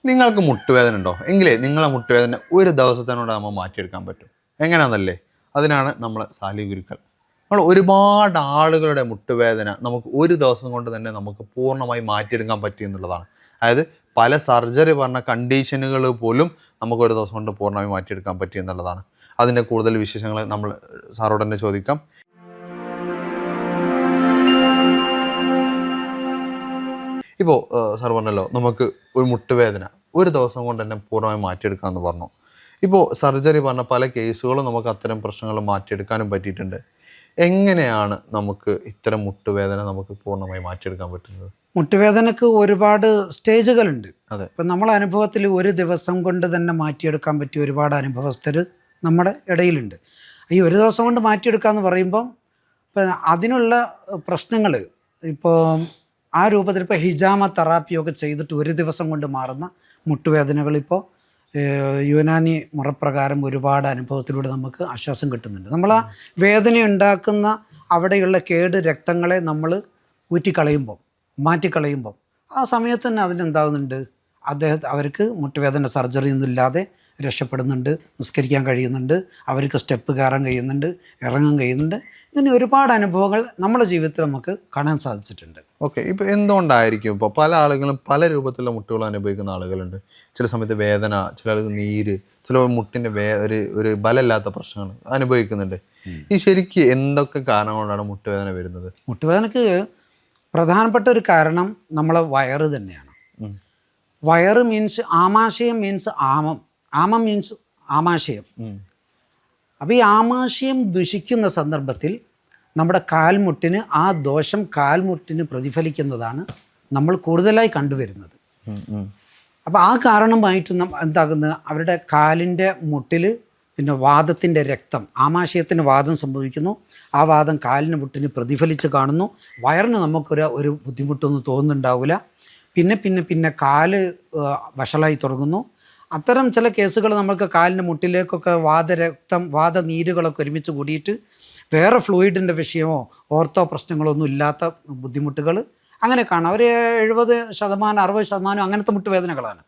നിങ്ങൾക്ക് മുട്ടുവേദന ഉണ്ടോ എങ്കിലേ നിങ്ങളെ മുട്ടുവേദന ഒരു ദിവസത്തിനോട് നമ്മൾ മാറ്റിയെടുക്കാൻ പറ്റും. എങ്ങനെയാണെന്നല്ലേ, അതിനാണ് നമ്മൾ സാലി ഗുരുക്കൾ. നമ്മൾ ഒരുപാട് ആളുകളുടെ മുട്ടുവേദന നമുക്ക് ഒരു ദിവസം കൊണ്ട് തന്നെ നമുക്ക് പൂർണ്ണമായി മാറ്റിയെടുക്കാൻ പറ്റും എന്നുള്ളതാണ്. അതായത് പല സർജറി പറഞ്ഞ കണ്ടീഷനുകൾ പോലും നമുക്ക് ഒരു ദിവസം കൊണ്ട് പൂർണ്ണമായി മാറ്റിയെടുക്കാൻ പറ്റും എന്നുള്ളതാണ്. അതിൻ്റെ കൂടുതൽ വിശേഷങ്ങൾ നമ്മൾ സാറോട് തന്നെ ചോദിക്കാം. ഇപ്പോൾ സാർ പറഞ്ഞല്ലോ നമുക്ക് ഒരു മുട്ടുവേദന ഒരു ദിവസം കൊണ്ട് തന്നെ പൂർണ്ണമായി മാറ്റിയെടുക്കാമെന്ന് പറഞ്ഞു. ഇപ്പോൾ സർജറി പറഞ്ഞ പല കേസുകളും നമുക്ക് അത്തരം പ്രശ്നങ്ങൾ മാറ്റിയെടുക്കാനും പറ്റിയിട്ടുണ്ട്. എങ്ങനെയാണ് നമുക്ക് ഇത്തരം മുട്ടുവേദന നമുക്ക് പൂർണ്ണമായി മാറ്റിയെടുക്കാൻ പറ്റുന്നത്? മുട്ടുവേദനക്ക് ഒരുപാട് സ്റ്റേജുകളുണ്ട്. അതെ. ഇപ്പം നമ്മളെ അനുഭവത്തിൽ ഒരു ദിവസം കൊണ്ട് തന്നെ മാറ്റിയെടുക്കാൻ പറ്റിയ ഒരുപാട് അനുഭവസ്ഥർ നമ്മുടെ ഇടയിലുണ്ട്. ഈ ഒരു ദിവസം കൊണ്ട് മാറ്റിയെടുക്കുക എന്ന് പറയുമ്പം ഇപ്പം അതിനുള്ള പ്രശ്നങ്ങൾ ഇപ്പോൾ ആ രൂപത്തിൽ ഇപ്പോൾ ഹിജാമ തെറാപ്പിയൊക്കെ ചെയ്തിട്ട് ഒരു ദിവസം കൊണ്ട് മാറുന്ന മുട്ടുവേദനകൾ ഇപ്പോൾ യുനാനി മുറപ്രകാരം ഒരുപാട് അനുഭവത്തിലൂടെ നമുക്ക് ആശ്വാസം കിട്ടുന്നുണ്ട്. നമ്മൾ ആ വേദന ഉണ്ടാക്കുന്ന അവിടെയുള്ള കേട് രക്തങ്ങളെ നമ്മൾ ഊറ്റിക്കളയുമ്പം മാറ്റിക്കളയുമ്പം ആ സമയത്ത് തന്നെ അതിനെന്താകുന്നുണ്ട്, അവർക്ക് മുട്ടുവേദന സർജറി ഒന്നും ഇല്ലാതെ രക്ഷപ്പെടുന്നുണ്ട്, നിസ്കരിക്കാൻ കഴിയുന്നുണ്ട്, അവർക്ക് സ്റ്റെപ്പ് കയറാൻ കഴിയുന്നുണ്ട്, ഇറങ്ങാൻ കഴിയുന്നുണ്ട്. ഇങ്ങനെ ഒരുപാട് അനുഭവങ്ങൾ നമ്മുടെ ജീവിതത്തിൽ നമുക്ക് കാണാൻ സാധിച്ചിട്ടുണ്ട്. ഓക്കെ. ഇപ്പോൾ എന്തുകൊണ്ടായിരിക്കും ഇപ്പോൾ പല ആളുകളും പല രൂപത്തിലുള്ള മുട്ടുകൾ അനുഭവിക്കുന്ന ആളുകളുണ്ട്. ചില സമയത്ത് വേദന, ചില ആളുകൾ നീര്, ചില മുട്ടിൻ്റെ ഒരു ബലമില്ലാത്ത പ്രശ്നങ്ങൾ അനുഭവിക്കുന്നുണ്ട്. ഈ ശരിക്ക് എന്തൊക്കെ കാരണം കൊണ്ടാണ് മുട്ടുവേദന വരുന്നത്? മുട്ടുവേദനക്ക് പ്രധാനപ്പെട്ട ഒരു കാരണം നമ്മളെ വയറ് തന്നെയാണ്. വയറ് മീൻസ് ആമാശയം മീൻസ് ആമം മീൻസ് ആമാശയം. അപ്പോൾ ഈ ആമാശയം ദുഷിക്കുന്ന സന്ദർഭത്തിൽ നമ്മുടെ കാൽമുട്ടിന് ആ ദോഷം കാൽമുട്ടിന് പ്രതിഫലിക്കുന്നതാണ് നമ്മൾ കൂടുതലായി കണ്ടുവരുന്നത്. അപ്പോൾ ആ കാരണമായിട്ട് എന്താകുന്നത്, അവരുടെ കാലിൻ്റെ മുട്ടിൽ പിന്നെ വാദത്തിൻ്റെ രക്തം, ആമാശയത്തിന് വാദം സംഭവിക്കുന്നു. ആ വാദം കാലിന് മുട്ടിന് പ്രതിഫലിച്ച് കാണുന്നു. വയറിന് നമുക്കൊരു ബുദ്ധിമുട്ടൊന്നും തോന്നുന്നുണ്ടാവില്ല. പിന്നെ കാല് വഷളായി തുടങ്ങുന്നു. അത്തരം ചില കേസുകൾ നമുക്ക് കാലിൻ്റെ മുട്ടിലേക്കൊക്കെ വാദനീരുകളൊക്കെ ഒരുമിച്ച് കൂടിയിട്ട് വേറെ ഫ്ലൂയിഡിൻ്റെ വിഷയമോ ഓർത്തോ പ്രശ്നങ്ങളോ ഒന്നും ഇല്ലാത്ത ബുദ്ധിമുട്ടുകൾ അങ്ങനെ കാണാം. ഒരു 70% 60% അങ്ങനത്തെ മുട്ടുവേദനകളാണ്.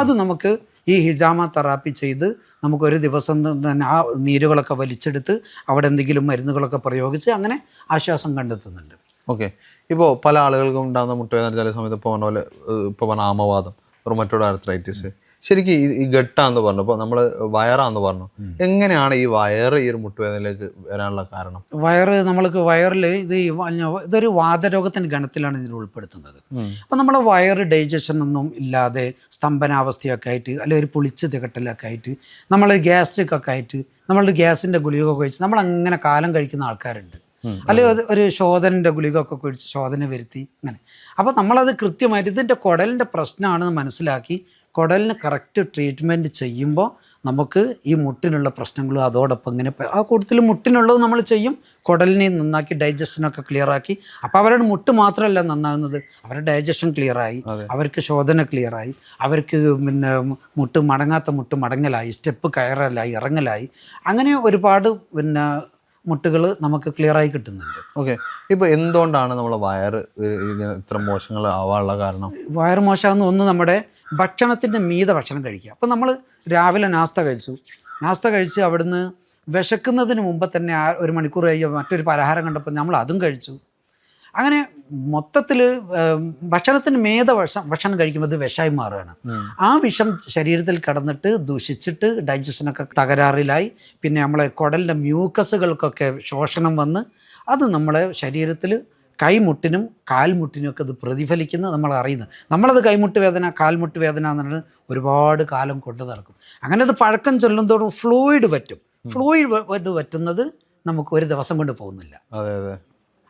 അത് നമുക്ക് ഈ ഹിജാമ തെറാപ്പി ചെയ്ത് നമുക്കൊരു ദിവസം തന്നെ ആ നീരുകളൊക്കെ വലിച്ചെടുത്ത് അവിടെ എന്തെങ്കിലും മരുന്നുകളൊക്കെ പ്രയോഗിച്ച് അങ്ങനെ ആശ്വാസം കണ്ടെത്തുന്നുണ്ട്. ഓക്കെ. ഇപ്പോൾ പല ആളുകൾക്കും ഉണ്ടാകുന്ന മുട്ടുവേദന ചില സമയത്ത് ഇപ്പോൾ പറഞ്ഞ പോലെ ഇപ്പോൾ പറഞ്ഞ ആമവാദം, റൊമറ്റോയ്ഡ് ആർത്രൈറ്റിസ്, ശരിക്കും ഈ ഗട്ടാന്ന് പറഞ്ഞു, ഇപ്പോൾ നമ്മൾ വയറാന്ന് പറഞ്ഞു. എങ്ങനെയാണ് ഈ വയറ് ഈ ഒരു മുട്ടുവേദനയിലേക്ക് വരാനുള്ള കാരണം? നമ്മൾക്ക് വയറിൽ ഇതൊരു വാതരോഗത്തിൻ്റെ ഗണത്തിലാണ് ഇതിൽ ഉൾപ്പെടുത്തുന്നത്. അപ്പം നമ്മളെ വയറ് ഡൈജഷൻ ഒന്നും ഇല്ലാതെ സ്തംഭനാവസ്ഥയൊക്കെ ആയിട്ട് അല്ലെങ്കിൽ ഒരു പുളിച്ച് തികട്ടലൊക്കെ ആയിട്ട് നമ്മൾ ഗ്യാസ്ട്രിക് ഒക്കെ ആയിട്ട് നമ്മളുടെ ഗ്യാസിൻ്റെ ഗുളിക കഴിച്ച് നമ്മളങ്ങനെ കാലം കഴിക്കുന്ന ആൾക്കാരുണ്ട്. അല്ലെങ്കിൽ ഒരു ശോധനൻ്റെ ഗുളിക ഒക്കെ കഴിച്ച് ശോധന വരുത്തി അങ്ങനെ. അപ്പോൾ നമ്മളത് കൃത്യമായിട്ട് ഇതിൻ്റെ കുടലിൻ്റെ പ്രശ്നമാണെന്ന് മനസ്സിലാക്കി കുടലിന് കറക്റ്റ് ട്രീറ്റ്മെൻറ്റ് ചെയ്യുമ്പോൾ നമുക്ക് ഈ മുട്ടിനുള്ള പ്രശ്നങ്ങളും അതോടൊപ്പം ഇങ്ങനെ ആ കൂട്ടത്തിൽ മുട്ടിനുള്ളത് നമ്മൾ ചെയ്യും. കുടലിനെ നന്നാക്കി ഡൈജഷനൊക്കെ ക്ലിയറാക്കി. അപ്പോൾ അവരുടെ മുട്ട് മാത്രമല്ല നന്നാകുന്നത്, അവരുടെ ഡൈജഷൻ ക്ലിയറായി, അവർക്ക് ശോധന ക്ലിയറായി, അവർക്ക് പിന്നെ മുട്ട് മടങ്ങലായി, സ്റ്റെപ്പ് കയറലായി, ഇറങ്ങലായി, അങ്ങനെ ഒരുപാട് മുട്ടുകൾ നമുക്ക് ക്ലിയറായി കിട്ടുന്നുണ്ട്. ഓക്കെ. ഇപ്പോൾ എന്തുകൊണ്ടാണ് നമ്മളെ വയറ് ഇങ്ങനെ ഇത്ര മോശങ്ങൾ ആവാനുള്ള കാരണം? വയറ് മോശമാകുന്ന ഒന്ന് നമ്മുടെ ഭക്ഷണത്തിൻ്റെ മീത ഭക്ഷണം കഴിക്കുക. അപ്പോൾ നമ്മൾ രാവിലെ നാസ്ത കഴിച്ച് അവിടുന്ന് വിശക്കുന്നതിന് മുമ്പ് തന്നെ ഒരു മണിക്കൂർ കഴിഞ്ഞ് മറ്റൊരു പലഹാരം കണ്ടപ്പോൾ നമ്മൾ അതും കഴിച്ചു. അങ്ങനെ മൊത്തത്തിൽ ഭക്ഷണത്തിന് മീത ഭക്ഷണം കഴിക്കുമ്പോൾ അത് വിഷമായി മാറുകയാണ്. ആ വിഷം ശരീരത്തിൽ കടന്നിട്ട് ദൂഷിച്ചിട്ട് ഡൈജഷനൊക്കെ തകരാറിലായി. പിന്നെ നമ്മളെ കുടലിൻ്റെ മ്യൂക്കസുകൾക്കൊക്കെ ശോഷണം വന്ന് അത് നമ്മളെ ശരീരത്തിൽ കൈമുട്ടിനും കാൽമുട്ടിനും ഒക്കെ അത് പ്രതിഫലിക്കുന്നത് നമ്മൾ അറിയുന്നത്. നമ്മളത് കൈമുട്ട് വേദന കാൽമുട്ട് വേദന എന്നുള്ളത് ഒരുപാട് കാലം കൊണ്ട് നടക്കും. അങ്ങനെ അത് പഴക്കം ചെല്ലുന്നതോടും ഫ്ലൂയിഡ് പറ്റുന്നത് നമുക്ക് ഒരു ദിവസം കൊണ്ട് പോകുന്നില്ല.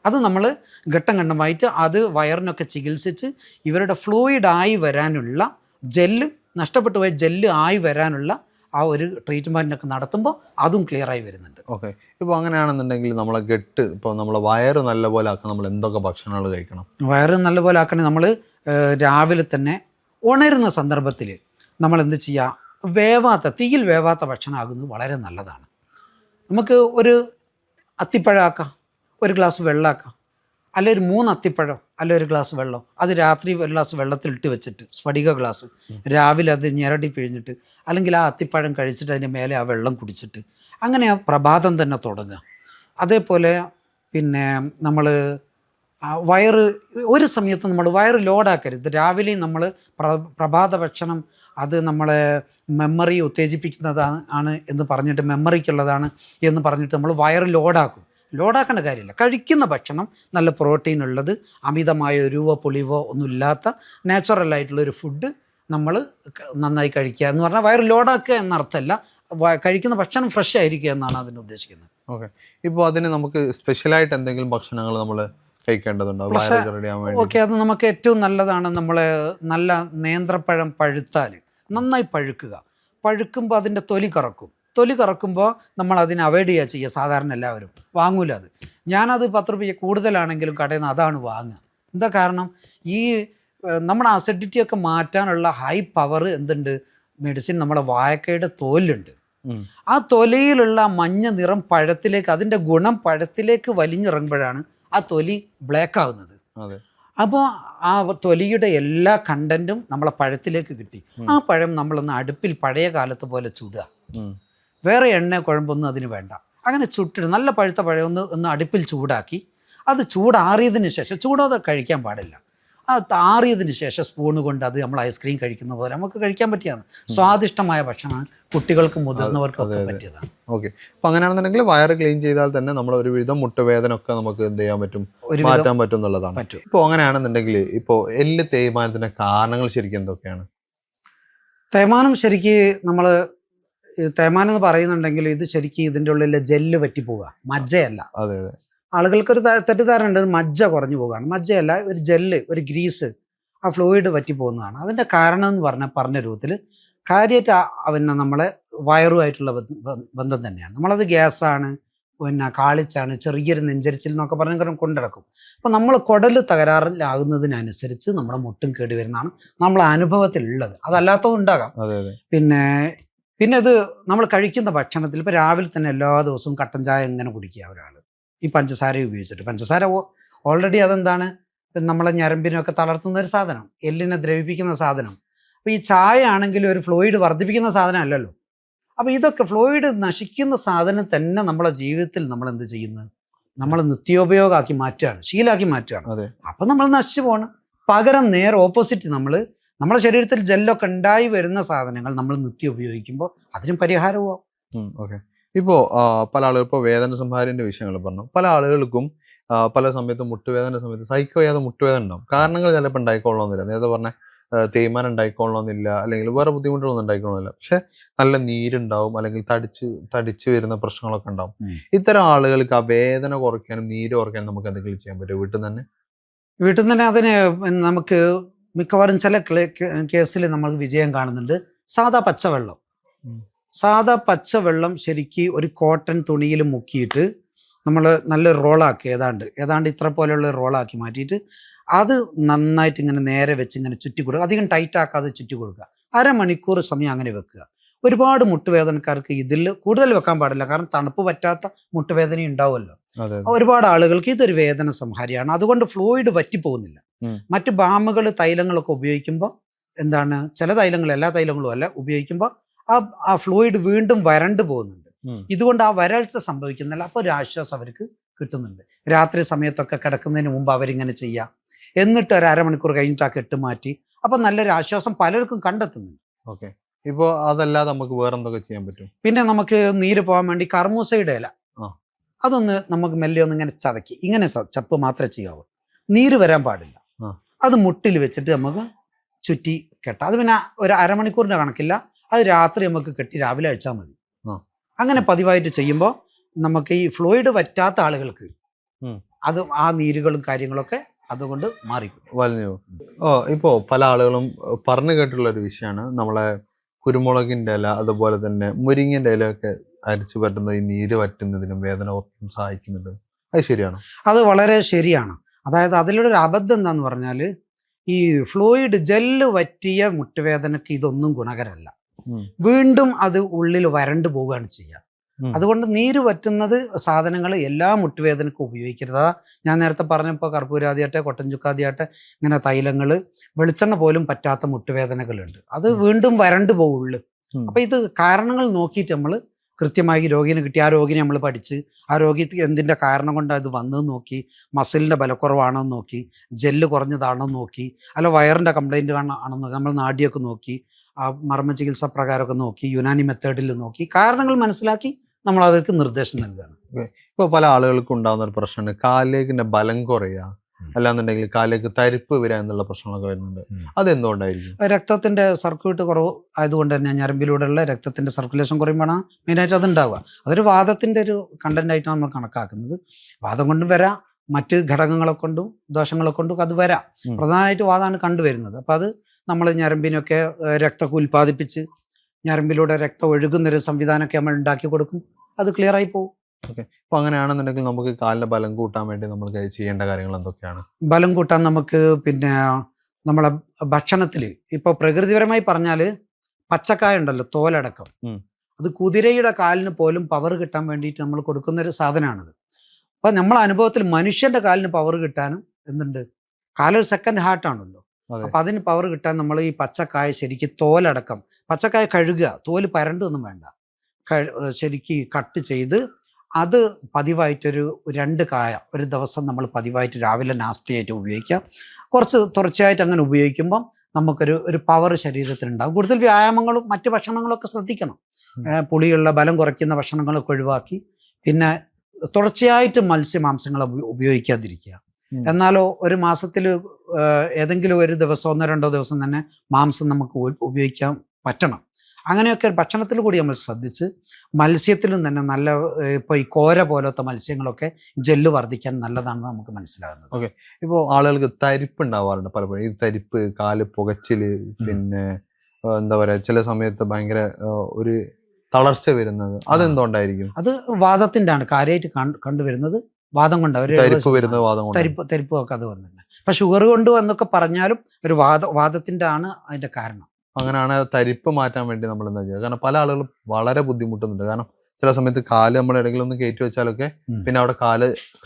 അത് നമ്മൾ ഘട്ടം ഘട്ടമായിട്ട് അത് വയറിനൊക്കെ ചികിത്സിച്ച് ഇവരുടെ ഫ്ലൂയിഡായി വരാനുള്ള നഷ്ടപ്പെട്ടു പോയ ജെല്ല് ആയി വരാനുള്ള ആ ഒരു ട്രീറ്റ്മെൻറ്റൊക്കെ നടത്തുമ്പോൾ അതും ക്ലിയറായി വരുന്നുണ്ട്. ഓക്കെ. ഇപ്പോൾ അങ്ങനെയാണെന്നുണ്ടെങ്കിൽ നമ്മളെ ഇപ്പോൾ നമ്മളെ വയറ് നല്ലപോലെ ആക്കാൻ നമ്മൾ എന്തൊക്കെ ഭക്ഷണങ്ങൾ കഴിക്കണം? വയറ് നല്ലപോലെ ആക്കണമെങ്കിൽ നമ്മൾ രാവിലെ തന്നെ ഉണരുന്ന സന്ദർഭത്തിൽ നമ്മൾ എന്ത് ചെയ്യുക, തീയിൽ വേവാത്ത ഭക്ഷണമാകുന്നത് വളരെ നല്ലതാണ്. നമുക്ക് ഒരു അത്തിപ്പഴമാക്കാം, ഒരു ഗ്ലാസ് വെള്ളമാക്കാം, അല്ലെ ഒരു 3 അത്തിപ്പഴം, അല്ലെ ഒരു ഗ്ലാസ് വെള്ളം, അത് രാത്രി ഒരു ഗ്ലാസ് വെള്ളത്തിൽ ഇട്ട് വെച്ചിട്ട്, സ്ഫടിക ഗ്ലാസ്, രാവിലെ അത് ഞെരടി പിഴിഞ്ഞിട്ട്, അല്ലെങ്കിൽ ആ അത്തിപ്പഴം കഴിച്ചിട്ട് അതിൻ്റെ മേലെ ആ വെള്ളം കുടിച്ചിട്ട്, അങ്ങനെ ആ പ്രഭാതം തന്നെ തുടങ്ങുക. അതേപോലെ പിന്നെ നമ്മൾ വയറ് ഒരു സമയത്ത് നമ്മൾ വയറ് ലോഡാക്കരുത്. രാവിലെയും നമ്മൾ പ്രഭാത ഭക്ഷണം അത് നമ്മളെ മെമ്മറി ഉത്തേജിപ്പിക്കുന്നതാണ് എന്ന് പറഞ്ഞിട്ട്, മെമ്മറിക്കുള്ളതാണ് എന്ന് പറഞ്ഞിട്ട് നമ്മൾ വയറ് ലോഡാക്കേണ്ട കാര്യമില്ല. കഴിക്കുന്ന ഭക്ഷണം നല്ല പ്രോട്ടീൻ ഉള്ളത്, അമിതമായ എരിവോ പുളിവോ ഒന്നുമില്ലാത്ത നാച്ചുറലായിട്ടുള്ളൊരു ഫുഡ് നമ്മൾ നന്നായി കഴിക്കുക എന്ന് പറഞ്ഞാൽ വയറ് ലോഡാക്കുക എന്നർത്ഥമല്ല, കഴിക്കുന്ന ഭക്ഷണം ഫ്രഷ് ആയിരിക്കുക എന്നാണ് അതിന് ഉദ്ദേശിക്കുന്നത്. ഓക്കെ. ഇപ്പോൾ അതിന് നമുക്ക് സ്പെഷ്യലായിട്ട് എന്തെങ്കിലും ഭക്ഷണങ്ങൾ നമ്മൾ കഴിക്കേണ്ടതുണ്ടോ? ഓക്കെ, അത് നമുക്ക് ഏറ്റവും നല്ലതാണ്. നമ്മൾ നല്ല നേന്ത്രപ്പഴം പഴുത്താൽ നന്നായി പഴുക്കുമ്പോൾ അതിൻ്റെ തൊലി കറക്കുമ്പോൾ നമ്മൾ അതിനെ അവോയ്ഡ് ചെയ്യുക സാധാരണ എല്ലാവരും. വാങ്ങൂല അത്. ഞാനത് 10 രൂപ കൂടുതലാണെങ്കിലും കടയിൽ നിന്ന് അതാണ് വാങ്ങുക. എന്താ കാരണം, ഈ നമ്മുടെ അസിഡിറ്റിയൊക്കെ മാറ്റാനുള്ള ഹൈ പവർ എന്തുണ്ട്, മെഡിസിൻ നമ്മുടെ വാഴക്കയുടെ തോലുണ്ട്. ആ തൊലിയിലുള്ള മഞ്ഞ നിറം പഴത്തിലേക്ക്, അതിൻ്റെ ഗുണം പഴത്തിലേക്ക് വലിഞ്ഞിറങ്ങുമ്പോഴാണ് ആ തൊലി ബ്ലാക്ക് ആവുന്നത്. അപ്പോൾ ആ തൊലിയുടെ എല്ലാ കണ്ടന്റും നമ്മളെ പഴത്തിലേക്ക് കിട്ടി. ആ പഴം നമ്മളൊന്ന് അടുപ്പിൽ പഴയ കാലത്ത് പോലെ ചുടുക. വേറെ എണ്ണ കുഴമ്പൊന്നും അതിന് വേണ്ട. അങ്ങനെ ചുട്ടിട്ട് നല്ല പഴുത്ത പഴം ഒന്ന് അടുപ്പിൽ ചൂടാക്കി, അത് ചൂടാറിയതിന് ശേഷം, ചൂടാതെ കഴിക്കാൻ പാടില്ല, അത് ആറിയതിന് ശേഷം സ്പൂണ് കൊണ്ട് അത് നമ്മൾ ഐസ്ക്രീം കഴിക്കുന്ന പോലെ നമുക്ക് കഴിക്കാൻ പറ്റിയാണ്. സ്വാദിഷ്ടമായ ഭക്ഷണമാണ്, കുട്ടികൾക്കും മുതിർന്നവർക്കും ഒക്കെ പറ്റിയതാണ്. ഓക്കെ. അപ്പം അങ്ങനെയാണെന്നുണ്ടെങ്കിൽ വയറ് ക്ലീൻ ചെയ്താൽ തന്നെ നമ്മൾ ഒരുവിധം മുട്ടുവേദന ഒക്കെ നമുക്ക് എന്ത് ചെയ്യാൻ പറ്റും, മാറ്റാൻ പറ്റും എന്നുള്ളതാണ്. ഇപ്പോൾ അങ്ങനെയാണെന്നുണ്ടെങ്കിൽ ഇപ്പോൾ എല്ല് തേയ്മാനത്തിൻ്റെ കാരണങ്ങൾ ശരിക്കും എന്തൊക്കെയാണ്? തേയ്മാനം നമ്മൾ തേയ്മാനം എന്ന് പറയുന്നുണ്ടെങ്കിൽ ഇത് ശരിക്കും ഇതിൻ്റെ ഉള്ളിൽ ജെല്ല് പറ്റിപ്പോവുക, മജ്ജയല്ല. അതെ. ആളുകൾക്കൊരു തെറ്റിദ്ധാരണ ഉണ്ട്, മജ്ജ കുറഞ്ഞു പോകുകയാണ്. മജ്ജയല്ല, ഒരു ജെല്ല്, ഒരു ഗ്രീസ്, ആ ഫ്ലൂയിഡ് പറ്റി പോകുന്നതാണ്. അതിൻ്റെ കാരണം എന്ന് പറഞ്ഞ രൂപത്തിൽ കാര്യമായിട്ട് പിന്നെ നമ്മളെ വയറുമായിട്ടുള്ള ബന്ധം തന്നെയാണ്. നമ്മളത് ഗ്യാസാണ്, പിന്നെ കാളിച്ചാണ്, ചെറിയൊരു നെഞ്ചരിച്ചിൽ എന്നൊക്കെ പറഞ്ഞ് കൊണ്ടിടക്കും. അപ്പോൾ നമ്മൾ കുടൽ തകരാറിലാകുന്നതിനനുസരിച്ച് നമ്മുടെ മുട്ടും കേടി വരുന്നതാണ് നമ്മളെ അനുഭവത്തിലുള്ളത്. അതല്ലാത്തതും ഉണ്ടാകാം. പിന്നെ ഇത് നമ്മൾ കഴിക്കുന്ന ഭക്ഷണത്തിൽ ഇപ്പോൾ രാവിലെ തന്നെ എല്ലാ ദിവസവും കട്ടൻ ചായ എങ്ങനെ കുടിക്കുക ഒരാൾ, ഈ പഞ്ചസാര ഉപയോഗിച്ചിട്ട്. പഞ്ചസാര ഓൾറെഡി അതെന്താണ്, നമ്മളെ ഞരമ്പിനൊക്കെ തളർത്തുന്ന ഒരു സാധനം, എല്ലിനെ ദ്രവിപ്പിക്കുന്ന സാധനം. അപ്പോൾ ഈ ചായ ആണെങ്കിലും ഒരു ഫ്ലൂയിഡ് വർദ്ധിപ്പിക്കുന്ന സാധനം അല്ലല്ലോ. അപ്പോൾ ഇതൊക്കെ ഫ്ലൂയിഡ് നശിക്കുന്ന സാധനം തന്നെ നമ്മളെ ജീവിതത്തിൽ നമ്മൾ എന്ത് ചെയ്യുന്നത്, നമ്മൾ നിത്യോപയോഗമാക്കി മാറ്റുകയാണ്, ശീലമാക്കി മാറ്റുകയാണ്. അപ്പം നമ്മൾ നശിച്ചു പോകണം. പകരം നേരെ ഓപ്പോസിറ്റ്, നമ്മുടെ ശരീരത്തിൽ ജെല്ലൊക്കെ ഉണ്ടായി വരുന്ന സാധനങ്ങൾ നമ്മൾ നിത്യം ഉപയോഗിക്കുമ്പോൾ അതിനും പരിഹാരമാവും. ഓക്കെ. ഇപ്പോൾ പല ആളുകൾ ഇപ്പോൾ വേദന സംഹാരിൻ്റെ വിഷയങ്ങൾ പറഞ്ഞു. പല ആളുകൾക്കും പല സമയത്തും മുട്ടുവേദന സമയത്ത് സഹിക്കവയ്യാതെ മുട്ടുവേദന ഉണ്ടാവും. കാരണങ്ങൾ ചിലപ്പോൾ ഉണ്ടായിക്കൊള്ളണമെന്നില്ല. നേരത്തെ പറഞ്ഞ തേയ്മാനം ഉണ്ടായിക്കൊള്ളണമെന്നില്ല, അല്ലെങ്കിൽ വേറെ ബുദ്ധിമുട്ടുകളൊന്നും ഉണ്ടായിക്കൊള്ളണമെന്നില്ല. പക്ഷെ നല്ല നീരുണ്ടാവും, അല്ലെങ്കിൽ തടിച്ച് വരുന്ന പ്രശ്നങ്ങളൊക്കെ ഉണ്ടാവും. ഇത്തരം ആളുകൾക്ക് ആ വേദന കുറയ്ക്കാനും നീര് കുറയ്ക്കാനും നമുക്ക് എന്തെങ്കിലും ചെയ്യാൻ പറ്റുമോ വീട്ടിൽ നിന്ന് തന്നെ? അതിന് നമുക്ക് മിക്കവാറും ചില കേസിൽ നമ്മൾ വിജയം കാണുന്നുണ്ട്. സാദാ പച്ചവെള്ളം ശരിക്ക് ഒരു കോട്ടൺ തുണിയിൽ മുക്കിയിട്ട് നമ്മൾ നല്ലൊരു റോളാക്കി, ഏതാണ്ട് ഇത്ര പോലെയുള്ള റോളാക്കി മാറ്റിയിട്ട് അത് നന്നായിട്ട് ഇങ്ങനെ നേരെ വെച്ച് ഇങ്ങനെ ചുറ്റി കൊടുക്കുക. അധികം ടൈറ്റ് ആക്കാതെ ചുറ്റി കൊടുക്കുക. 1/2 മണിക്കൂർ സമയം അങ്ങനെ വെക്കുക. ഒരുപാട് മുട്ടുവേദനക്കാർക്ക് ഇതിൽ കൂടുതൽ വെക്കാൻ പാടില്ല, കാരണം തണുപ്പ് പറ്റാത്ത മുട്ടുവേദന ഉണ്ടാവുമല്ലോ. ഒരുപാട് ആളുകൾക്ക് ഇതൊരു വേദന സംഹാരിയാണ്. അതുകൊണ്ട് ഫ്ലൂയിഡ് വറ്റിപ്പോകുന്നില്ല. മറ്റ് ബാമുകൾ, തൈലങ്ങളൊക്കെ ഉപയോഗിക്കുമ്പോൾ എന്താണ്, ചില തൈലങ്ങൾ, എല്ലാ തൈലങ്ങളും അല്ല, ഉപയോഗിക്കുമ്പോൾ ആ ഫ്ലൂയിഡ് വീണ്ടും വരണ്ടു പോകുന്നുണ്ട്. ഇതുകൊണ്ട് ആ വരൾച്ച സംഭവിക്കുന്നില്ല. അപ്പോൾ ഒരു ആശ്വാസം അവർക്ക് കിട്ടുന്നുണ്ട്. രാത്രി സമയത്തൊക്കെ കിടക്കുന്നതിന് മുമ്പ് അവരിങ്ങനെ ചെയ്യാം. എന്നിട്ട് ഒരു 1/2 മണിക്കൂർ കഴിഞ്ഞിട്ട് ആ കെട്ട് മാറ്റി, അപ്പം നല്ലൊരു ആശ്വാസം പലർക്കും കണ്ടെത്തുന്നുണ്ട്. ഓക്കെ. ഇപ്പോൾ അതല്ലാതെ നമുക്ക് വേറെ എന്തൊക്കെ ചെയ്യാൻ പറ്റും? പിന്നെ നമുക്ക് നീര് പോകാൻ വേണ്ടി കർമൂസയുടെ ഇല അതൊന്ന് നമുക്ക് മെല്ലെ ഒന്ന് ഇങ്ങനെ ചതക്കി, ഇങ്ങനെ ചപ്പ് മാത്രമേ ചെയ്യാവൂ. നീര് വരാൻ പാടില്ല. അത് മുട്ടിൽ വെച്ചിട്ട് നമുക്ക് ചുറ്റി കെട്ടാം. അത് പിന്നെ ഒരു 1/2 മണിക്കൂറിൻ്റെ കണക്കില്ല, അത് രാത്രി നമുക്ക് കെട്ടി രാവിലെ അഴിച്ചാൽ മതി. അങ്ങനെ പതിവായിട്ട് ചെയ്യുമ്പോൾ നമുക്ക് ഈ ഫ്ലൂയിഡ് വറ്റാത്ത ആളുകൾക്ക് അത് ആ നീരുകളും കാര്യങ്ങളൊക്കെ അതുകൊണ്ട് മാറി വലിഞ്ഞു. ഇപ്പോൾ പല ആളുകളും പറഞ്ഞു കേട്ടുള്ള ഒരു വിഷയമാണ്, നമ്മളെ കുരുമുളകിൻ്റെ ഇല, അതുപോലെ തന്നെ മുരിങ്ങൻ്റെ ഇലയൊക്കെ അരിച്ചു പറ്റുന്ന ഈ നീര് വറ്റുന്നതിനും വേദന കുറയ്ക്കും സഹായിക്കുന്നുണ്ട്. അത് ശരിയാണോ? അത് വളരെ ശരിയാണ്. അതായത് അതിലൂടെ ഒരു അബദ്ധം എന്താന്ന് പറഞ്ഞാൽ, ഈ ഫ്ലൂയിഡ് ജെല്ല് വറ്റിയ മുട്ടുവേദനയ്ക്ക് ഇതൊന്നും ഗുണകരമല്ല. വീണ്ടും അത് ഉള്ളിൽ വരണ്ടു പോവുകയാണ് ചെയ്യുക. അതുകൊണ്ട് നീര് വറ്റുന്നത് സാധനങ്ങൾ എല്ലാ മുട്ടുവേദനക്കും ഉപയോഗിക്കരുത്. അതാ ഞാൻ നേരത്തെ പറഞ്ഞപ്പോൾ കർപ്പൂരാദിയാട്ടെ കൊട്ടൻ ചുക്കാദിയാട്ടെ ഇങ്ങനെ തൈലങ്ങൾ, വെളിച്ചെണ്ണ പോലും പറ്റാത്ത മുട്ടുവേദനകളുണ്ട്. അത് വീണ്ടും വരണ്ടു പോകുള്ളൂ. അപ്പൊ ഇത് കാരണങ്ങൾ നോക്കിയിട്ട് നമ്മൾ കൃത്യമായി രോഗിനെ കിട്ടി, ആ രോഗിനെ നമ്മൾ പഠിച്ച് ആ രോഗിക്ക് എന്തിൻ്റെ കാരണം കൊണ്ടാണ് ഇത് വന്നതെന്ന് നോക്കി, മസിലിൻ്റെ ബലക്കുറവാണോ എന്ന് നോക്കി, ജെല്ല് കുറഞ്ഞതാണോ എന്ന് നോക്കി, അല്ല വയറിൻ്റെ കംപ്ലൈൻറ്റ് ആണെന്ന് നോക്കി, നമ്മൾ നാഡിയൊക്കെ നോക്കി, ആ മർമ്മ ചികിത്സ പ്രകാരമൊക്കെ നോക്കി, യുനാനി മെത്തേഡിൽ നോക്കി കാരണങ്ങൾ മനസ്സിലാക്കി നമ്മൾ അവർക്ക് നിർദ്ദേശം നൽകുകയാണ്. ഇപ്പോൾ പല ആളുകൾക്കും ഉണ്ടാകുന്ന ഒരു പ്രശ്നമാണ് കാലിലേക്ക് ബലം കുറയുക, അല്ലാന്നുണ്ടെങ്കിൽ കാലിലേക്ക് തരിപ്പ് വരിക എന്നുള്ള പ്രശ്നങ്ങളൊക്കെ വരുന്നുണ്ട്. അതെന്തുകൊണ്ടായിരിക്കും? രക്തത്തിന്റെ സർക്യൂട്ട് കുറവ് ആയതുകൊണ്ട് തന്നെ ഞരമ്പിലൂടെയുള്ള രക്തത്തിന്റെ സർക്കുലേഷൻ കുറയുമ്പോഴാണ് മെയിനായിട്ട് അത് ഉണ്ടാവുക. അതൊരു വാദത്തിന്റെ ഒരു കണ്ടന്റ് ആയിട്ടാണ് നമ്മൾ കണക്കാക്കുന്നത്. വാദം കൊണ്ടും വരാം, മറ്റ് ഘടകങ്ങളെ കൊണ്ടും ദോഷങ്ങളെ കൊണ്ടും അത് വരാം. പ്രധാനമായിട്ട് വാദമാണ് കണ്ടുവരുന്നത്. അപ്പം അത് നമ്മൾ ഞരമ്പിനൊക്കെ രക്തമൊക്കെ ഉൽപ്പാദിപ്പിച്ച് ഞരമ്പിലൂടെ രക്തം ഒഴുകുന്നൊരു സംവിധാനമൊക്കെ നമ്മൾ ഉണ്ടാക്കി കൊടുക്കും, അത് ക്ലിയർ ആയി പോകും. ഓക്കെ. അപ്പോൾ അങ്ങനെയാണെന്നുണ്ടെങ്കിൽ നമുക്ക് കാലിൻ്റെ ബലം കൂട്ടാൻ വേണ്ടി നമ്മൾ ചെയ്യേണ്ട കാര്യങ്ങൾ എന്തൊക്കെയാണ്? ബലം കൂട്ടാൻ നമുക്ക് പിന്നെ നമ്മളെ ഭക്ഷണത്തിൽ ഇപ്പോൾ പ്രകൃതിപരമായി പറഞ്ഞാൽ പച്ചക്കായ ഉണ്ടല്ലോ, തോലടക്കം, അത് കുതിരയുടെ കാലിന് പോലും പവർ കിട്ടാൻ വേണ്ടിയിട്ട് നമ്മൾ കൊടുക്കുന്നൊരു സാധനമാണിത്. അപ്പോൾ നമ്മളെ അനുഭവത്തിൽ മനുഷ്യൻ്റെ കാലിന് പവർ കിട്ടാനും എന്തുണ്ട്, കാലൊരു സെക്കൻഡ് ഹാർട്ടാണല്ലോ. അപ്പം അതിന് പവർ കിട്ടാൻ നമ്മൾ ഈ പച്ചക്കായ ശരിക്കും തോലടക്കം, പച്ചക്കായ കഴുകുക, തോല് പരണ്ടൊന്നും വേണ്ട, ശരിക്ക് കട്ട് ചെയ്ത് അത് പതിവായിട്ടൊരു 2 കായ ഒരു ദിവസം നമ്മൾ പതിവായിട്ട് രാവിലെ നാസ്തിയായിട്ട് ഉപയോഗിക്കാം. കുറച്ച് തുടർച്ചയായിട്ട് അങ്ങനെ ഉപയോഗിക്കുമ്പം നമുക്കൊരു പവർ ശരീരത്തിനുണ്ടാകും. കൂടുതൽ വ്യായാമങ്ങളും മറ്റ് ഭക്ഷണങ്ങളൊക്കെ ശ്രദ്ധിക്കണം. പുളിയുള്ള ബലം കുറയ്ക്കുന്ന ഭക്ഷണങ്ങളൊക്കെ ഒഴിവാക്കി പിന്നെ തുടർച്ചയായിട്ട് മത്സ്യമാംസങ്ങൾ ഉപയോഗിക്കാതിരിക്കുക. എന്നാലോ ഒരു മാസത്തിൽ ഏതെങ്കിലും ഒരു ദിവസം 1-2 ദിവസം തന്നെ മാംസം നമുക്ക് ഉപയോഗിക്കാൻ പറ്റണം. അങ്ങനെയൊക്കെ ഭക്ഷണത്തിൽ കൂടി നമ്മൾ ശ്രദ്ധിച്ച് മത്സ്യത്തിലും തന്നെ നല്ല ഇപ്പോൾ ഈ കോര പോലത്തെ മത്സ്യങ്ങളൊക്കെ ജെല്ല് വർദ്ധിക്കാൻ നല്ലതാണെന്ന് നമുക്ക് മനസ്സിലാകുന്നത്. ഓക്കെ. ഇപ്പോൾ ആളുകൾക്ക് തരിപ്പ് ഉണ്ടാവാറുണ്ട് പലപ്പോഴും. ഈ തരിപ്പ്, കാല് പുകച്ചില്, പിന്നെ എന്താ പറയുക, ചില സമയത്ത് ഭയങ്കര ഒരു തളർച്ച വരുന്നത്, അതെന്തുകൊണ്ടായിരിക്കും? അത് വാദത്തിൻ്റെ ആണ് കാര്യമായിട്ട് കണ്ടുവരുന്നത്. വാദം കൊണ്ട് തരിപ്പ് വരുന്നത്, വാദം കൊണ്ട് തരിപ്പൊക്കെ അത് വന്നില്ല. അപ്പം ഷുഗർ കൊണ്ട് എന്നൊക്കെ പറഞ്ഞാലും ഒരു വാദത്തിൻ്റെ ആണ് അതിൻ്റെ കാരണം. അങ്ങനെയാണ് തരിപ്പ് മാറ്റാൻ വേണ്ടി നമ്മൾ എന്താ ചെയ്യുക? കാരണം പല ആളുകളും വളരെ ബുദ്ധിമുട്ടുന്നുണ്ട്. കാരണം ചില സമയത്ത് കാല് നമ്മൾ ഇടയ്ക്കിൽ ഒന്ന് കയറ്റി വെച്ചാലൊക്കെ പിന്നെ അവിടെ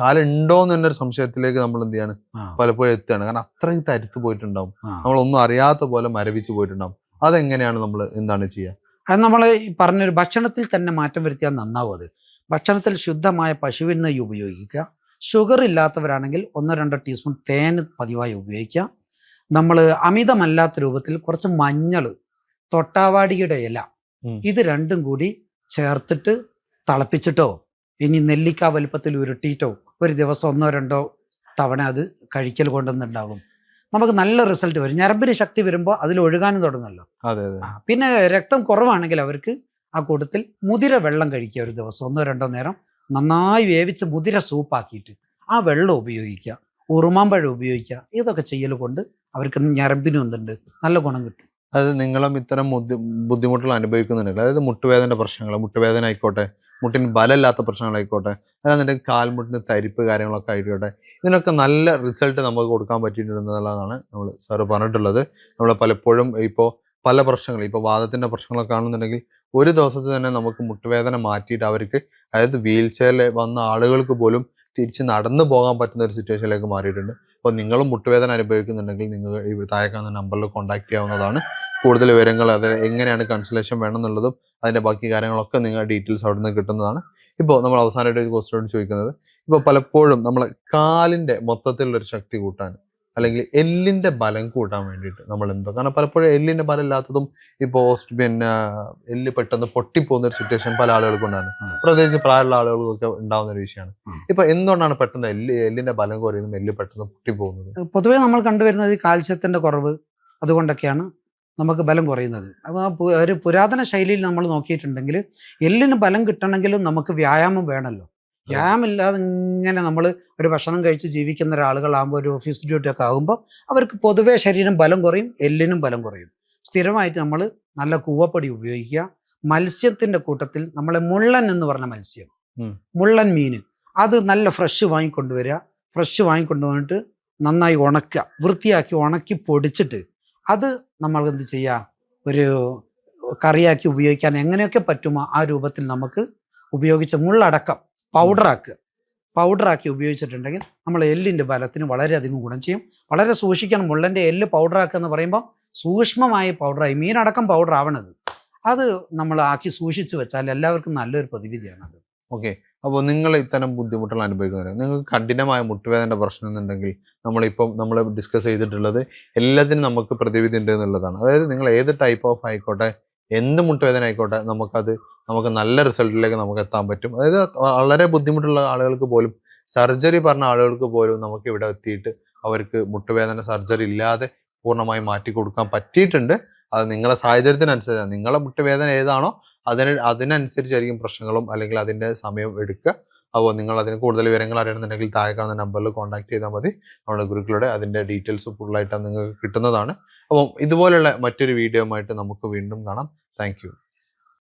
കാലുണ്ടോ എന്ന് തന്നെ ഒരു സംശയത്തിലേക്ക് നമ്മൾ എന്ത് ചെയ്യാണ് പലപ്പോഴും എത്തുകയാണ്. കാരണം അത്രയും തരിത്ത് പോയിട്ടുണ്ടാവും, നമ്മളൊന്നും അറിയാത്ത പോലെ മരവിച്ച് പോയിട്ടുണ്ടാവും. അതെങ്ങനെയാണ് നമ്മൾ എന്താണ് ചെയ്യുക? അത് നമ്മൾ പറഞ്ഞൊരു ഭക്ഷണത്തിൽ തന്നെ മാറ്റം വരുത്തിയാൽ നന്നാവും. അത് ഭക്ഷണത്തിൽ ശുദ്ധമായ പശുവിൻ നെയ്യ് ഉപയോഗിക്കുക. ഷുഗർ ഇല്ലാത്തവരാണെങ്കിൽ 1-2 ടീസ്പൂൺ തേൻ പതിവായി ഉപയോഗിക്കുക. നമ്മൾ അമിതമല്ലാത്ത രൂപത്തിൽ കുറച്ച് മഞ്ഞൾ, തൊട്ടാവാടിയുടെ ഇല, ഇത് രണ്ടും കൂടി ചേർത്തിട്ട് തിളപ്പിച്ചിട്ടോ ഇനി നെല്ലിക്ക വലുപ്പത്തിൽ ഉരുട്ടിയിട്ടോ ഒരു ദിവസം 1-2 തവണ അത് കഴിക്കൽ കൊണ്ടുവന്നുണ്ടാകും. നമുക്ക് നല്ല റിസൾട്ട് വരും. ഞരമ്പിന് ശക്തി വരുമ്പോൾ അതിൽ ഒഴുകാനും തുടങ്ങുമല്ലോ. പിന്നെ രക്തം കുറവാണെങ്കിൽ അവർക്ക് ആ കൂട്ടത്തിൽ മുതിര വെള്ളം കഴിക്കുക. ഒരു ദിവസം 1-2 നേരം നന്നായി വേവിച്ച് മുതിര സൂപ്പാക്കിയിട്ട് ആ വെള്ളം ഉപയോഗിക്കുക. ഉറുമാമ്പഴം ഉപയോഗിക്കുക. ഇതൊക്കെ ചെയ്യൽ കൊണ്ട് അവർക്ക് ഞരമ്പിനും എന്തുണ്ട് നല്ല ഗുണം കിട്ടും. അതായത് നിങ്ങളും ഇത്തരം ബുദ്ധിമുട്ടുകൾ അനുഭവിക്കുന്നുണ്ടെങ്കിൽ, അതായത് മുട്ടുവേദന പ്രശ്നങ്ങൾ, മുട്ടുവേദന ആയിക്കോട്ടെ, മുട്ടിന് ബലമില്ലാത്ത പ്രശ്നങ്ങളായിക്കോട്ടെ, അല്ലാന്നുണ്ടെങ്കിൽ കാൽമുട്ടിന് തരിപ്പ് കാര്യങ്ങളൊക്കെ ആയിക്കോട്ടെ, ഇതിനൊക്കെ നല്ല റിസൾട്ട് നമുക്ക് കൊടുക്കാൻ പറ്റിയിട്ടുണ്ടെന്നുള്ളതാണ് നമ്മൾ സാറ് പറഞ്ഞിട്ടുള്ളത്. നമ്മൾ പലപ്പോഴും ഇപ്പോൾ പല പ്രശ്നങ്ങൾ, ഇപ്പോൾ വാദത്തിൻ്റെ പ്രശ്നങ്ങളൊക്കെ കാണുന്നുണ്ടെങ്കിൽ ഒരു ദിവസത്തിൽ തന്നെ നമുക്ക് മുട്ടുവേദന മാറ്റിയിട്ട് അവർക്ക്, അതായത് വീൽ ചെയറിൽ വന്ന ആളുകൾക്ക് പോലും തിരിച്ച് നടന്നു പോകാൻ പറ്റുന്ന ഒരു സിറ്റുവേഷനിലേക്ക് മാറിയിട്ടുണ്ട്. അപ്പോൾ നിങ്ങളും മുട്ടുവേദന അനുഭവിക്കുന്നുണ്ടെങ്കിൽ നിങ്ങൾ ഈ താഴെ കാണുന്ന നമ്പറിൽ കോൺടാക്ട് ചെയ്യാവുന്നതാണ്. കൂടുതൽ വിവരങ്ങൾ, അതായത് എങ്ങനെയാണ് കൺസൾട്ടേഷൻ വേണമെന്നുള്ളതും അതിൻ്റെ ബാക്കി കാര്യങ്ങളൊക്കെ നിങ്ങളുടെ ഡീറ്റെയിൽസ് അവിടെ നിന്ന് കിട്ടുന്നതാണ്. ഇപ്പോൾ നമ്മൾ അവസാനമായിട്ട് ഒരു ക്വസ്റ്റ്യൻ ചോദിക്കുന്നത്, ഇപ്പോൾ പലപ്പോഴും നമ്മൾ കാലിൻ്റെ മൊത്തത്തിലുള്ളൊരു ശക്തി കൂട്ടാൻ അല്ലെങ്കിൽ എല്ലിൻ്റെ ബലം കൂട്ടാൻ വേണ്ടിയിട്ട് നമ്മൾ എന്തോ, കാരണം പലപ്പോഴും എല്ലിൻ്റെ ബലം ഇല്ലാത്തതും ഇപ്പോൾ പിന്നെ എല്ല് പെട്ടെന്ന് പൊട്ടിപ്പോകുന്ന ഒരു സിറ്റുവേഷൻ പല ആളുകൾക്കും ഉണ്ടാകും. പ്രത്യേകിച്ച് പ്രായമുള്ള ആളുകൾക്കൊക്കെ ഉണ്ടാകുന്ന ഒരു വിഷയമാണ്. ഇപ്പൊ എന്തുകൊണ്ടാണ് പെട്ടെന്ന് എല്ലിന്റെ ബലം കുറയുന്നതും എല്ല് പെട്ടെന്ന് പൊട്ടിപ്പോകുന്നത്? പൊതുവേ നമ്മൾ കണ്ടുവരുന്നത് കാൽസ്യത്തിന്റെ കുറവ് അതുകൊണ്ടൊക്കെയാണ് നമുക്ക് ബലം കുറയുന്നത്. അപ്പോൾ ഒരു പുരാതന ശൈലിയിൽ നമ്മൾ നോക്കിയിട്ടുണ്ടെങ്കിൽ എല്ലിന് ബലം കിട്ടണമെങ്കിലും നമുക്ക് വ്യായാമം വേണമല്ലോ. വ്യായാമം ഇല്ലാതെ ഇങ്ങനെ നമ്മൾ ഒരു ഭക്ഷണം കഴിച്ച് ജീവിക്കുന്ന ഒരാളുകളാകുമ്പോൾ, ഒരു ഓഫീസ് ഡ്യൂട്ടി ഒക്കെ ആകുമ്പോൾ അവർക്ക് പൊതുവേ ശരീരം ബലം കുറയും, എല്ലിനും ബലം കുറയും. സ്ഥിരമായിട്ട് നമ്മൾ നല്ല കൂവപ്പൊടി ഉപയോഗിക്കുക. മത്സ്യത്തിൻ്റെ കൂട്ടത്തിൽ നമ്മളെ മുള്ളൻ എന്ന് പറഞ്ഞ മത്സ്യം, മുള്ളൻ മീൻ, അത് നല്ല ഫ്രഷ് വാങ്ങിക്കൊണ്ടുവരിക. ഫ്രഷ് വാങ്ങിക്കൊണ്ടുവന്നിട്ട് നന്നായി ഉണക്കുക, വൃത്തിയാക്കി ഉണക്കി പൊടിച്ചിട്ട് അത് നമ്മൾ എന്ത് ചെയ്യുക, ഒരു കറിയാക്കി ഉപയോഗിക്കാൻ എങ്ങനെയൊക്കെ പറ്റുമോ ആ രൂപത്തിൽ നമുക്ക് ഉപയോഗിച്ച് മുള്ളടക്കം പൗഡറാക്കി ഉപയോഗിച്ചിട്ടുണ്ടെങ്കിൽ നമ്മൾ എല്ലിൻ്റെ ബലത്തിന് വളരെയധികം ഗുണം ചെയ്യും. വളരെ സൂക്ഷിക്കണം. മുള്ളൻ്റെ എല്ല് പൗഡറാക്കുക എന്ന് പറയുമ്പോൾ സൂക്ഷ്മമായ പൗഡറായി, മീനടക്കം പൗഡർ ആവണത്, അത് നമ്മൾ ആക്കി സൂക്ഷിച്ചു വെച്ചാൽ എല്ലാവർക്കും നല്ലൊരു പ്രതിവിധിയാണ് അത്. ഓക്കെ. അപ്പോൾ നിങ്ങൾ ഇത്തരം ബുദ്ധിമുട്ടുകൾ അനുഭവിക്കുന്നവർ, നിങ്ങൾക്ക് കഠിനമായ മുട്ടുവേദനയുടെ പ്രശ്നം എന്നുണ്ടെങ്കിൽ നമ്മൾ ഡിസ്കസ് ചെയ്തിട്ടുള്ളത് എല്ലാത്തിനും നമുക്ക് പ്രതിവിധി ഉണ്ട് എന്നുള്ളതാണ്. അതായത് നിങ്ങൾ ഏത് ടൈപ്പ് ഓഫ് ആയിക്കോട്ടെ, എന്ത് മുട്ടുവേദന ആയിക്കോട്ടെ, നമുക്ക് നല്ല റിസൾട്ടിലേക്ക് നമുക്ക് എത്താൻ പറ്റും. അതായത് വളരെ ബുദ്ധിമുട്ടുള്ള ആളുകൾക്ക് പോലും, സർജറി പറഞ്ഞ ആളുകൾക്ക് പോലും നമുക്ക് ഇവിടെ എത്തിയിട്ട് അവർക്ക് മുട്ടുവേദന സർജറി ഇല്ലാതെ പൂർണ്ണമായി മാറ്റി കൊടുക്കാൻ പറ്റിയിട്ടുണ്ട്. അത് നിങ്ങളെ സാഹചര്യത്തിനനുസരിച്ചാണ്. നിങ്ങളെ മുട്ടുവേദന ഏതാണോ അതിനനുസരിച്ചായിരിക്കും പ്രശ്നങ്ങളും അല്ലെങ്കിൽ അതിൻ്റെ സമയം എടുക്കുക. അപ്പോൾ നിങ്ങൾ അതിന് കൂടുതൽ വിവരങ്ങൾ അറിയണമെന്നുണ്ടെങ്കിൽ താഴെ കാണുന്ന നമ്പറിൽ കോൺടാക്ട് ചെയ്താൽ മതി. നമ്മുടെ ഗുരുക്കളുടെ അതിൻ്റെ ഡീറ്റെയിൽസ് ഫുള്ളായിട്ട് നിങ്ങൾക്ക് കിട്ടുന്നതാണ്. അപ്പം ഇതുപോലുള്ള മറ്റൊരു വീഡിയോ ആയിട്ട് നമുക്ക് വീണ്ടും കാണാം. Thank you.